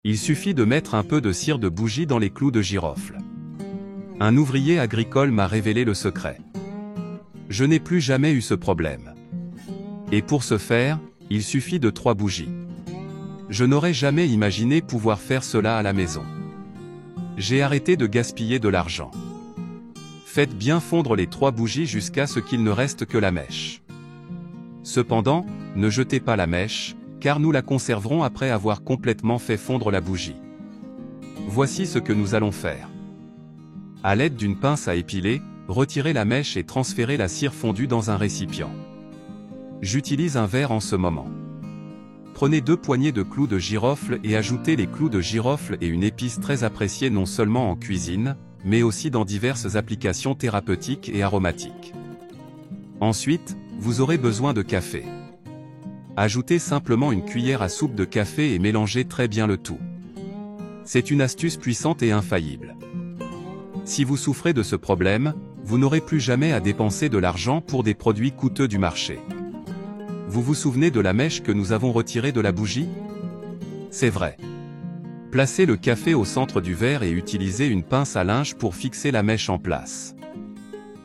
Il suffit de mettre un peu de cire de bougie dans les clous de girofle. Un ouvrier agricole m'a révélé le secret. Je n'ai plus jamais eu ce problème. Et pour ce faire, il suffit de 3 bougies. Je n'aurais jamais imaginé pouvoir faire cela à la maison. J'ai arrêté de gaspiller de l'argent. Faites bien fondre les 3 bougies jusqu'à ce qu'il ne reste que la mèche. Cependant, ne jetez pas la mèche, car nous la conserverons après avoir complètement fait fondre la bougie. Voici ce que nous allons faire. À l'aide d'une pince à épiler, retirez la mèche et transférez la cire fondue dans un récipient. J'utilise un verre en ce moment. Prenez 2 poignées de clous de girofle et ajoutez les clous de girofle et une épice très appréciée non seulement en cuisine, mais aussi dans diverses applications thérapeutiques et aromatiques. Ensuite, vous aurez besoin de café. Ajoutez simplement une cuillère à soupe de café et mélangez très bien le tout. C'est une astuce puissante et infaillible. Si vous souffrez de ce problème, vous n'aurez plus jamais à dépenser de l'argent pour des produits coûteux du marché. Vous vous souvenez de la mèche que nous avons retirée de la bougie? C'est vrai. Placez le café au centre du verre et utilisez une pince à linge pour fixer la mèche en place.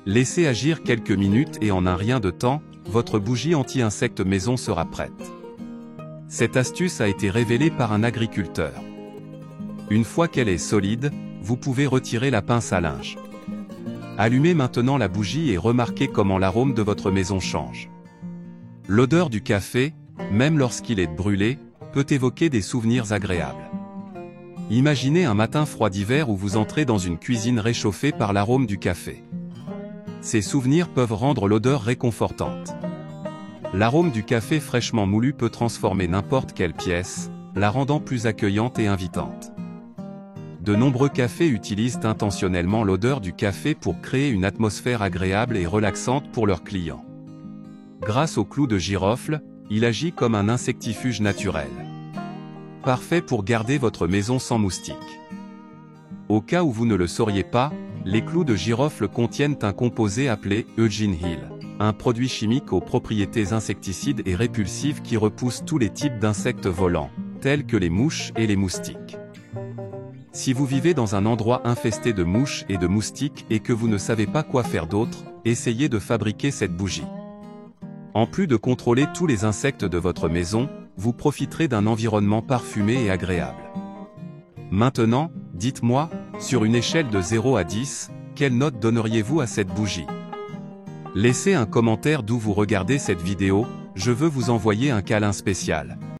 Laissez agir quelques minutes et en un rien de temps, votre bougie anti-insectes maison sera prête. Cette astuce a été révélée par un agriculteur. Une fois qu'elle est solide, vous pouvez retirer la pince à linge. Allumez maintenant la bougie et remarquez comment l'arôme de votre maison change. L'odeur du café, même lorsqu'il est brûlé, peut évoquer des souvenirs agréables. Imaginez un matin froid d'hiver où vous entrez dans une cuisine réchauffée par l'arôme du café. Ces souvenirs peuvent rendre l'odeur réconfortante. L'arôme du café fraîchement moulu peut transformer n'importe quelle pièce, la rendant plus accueillante et invitante. De nombreux cafés utilisent intentionnellement l'odeur du café pour créer une atmosphère agréable et relaxante pour leurs clients. Grâce au clou de girofle, il agit comme un insectifuge naturel. Parfait pour garder votre maison sans moustiques. Au cas où vous ne le sauriez pas, les clous de girofle contiennent un composé appelé Eugene Hill, un produit chimique aux propriétés insecticides et répulsives qui repousse tous les types d'insectes volants, tels que les mouches et les moustiques. Si vous vivez dans un endroit infesté de mouches et de moustiques et que vous ne savez pas quoi faire d'autre, essayez de fabriquer cette bougie. En plus de contrôler tous les insectes de votre maison, vous profiterez d'un environnement parfumé et agréable. Maintenant, dites-moi, sur une échelle de 0 à 10, quelle note donneriez-vous à cette bougie? Laissez un commentaire d'où vous regardez cette vidéo, je veux vous envoyer un câlin spécial.